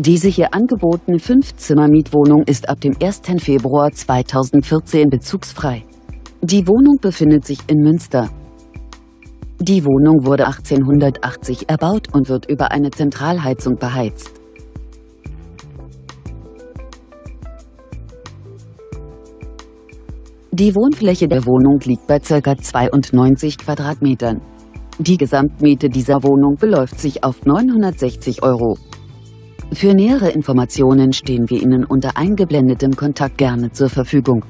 Diese hier angebotene 5-Zimmer-Mietwohnung ist ab dem 1. Februar 2014 bezugsfrei. Die Wohnung befindet sich in Münster. Die Wohnung wurde 1880 erbaut und wird über eine Zentralheizung beheizt. Die Wohnfläche der Wohnung liegt bei ca. 92 Quadratmetern. Die Gesamtmiete dieser Wohnung beläuft sich auf 960 €. Für nähere Informationen stehen wir Ihnen unter eingeblendetem Kontakt gerne zur Verfügung.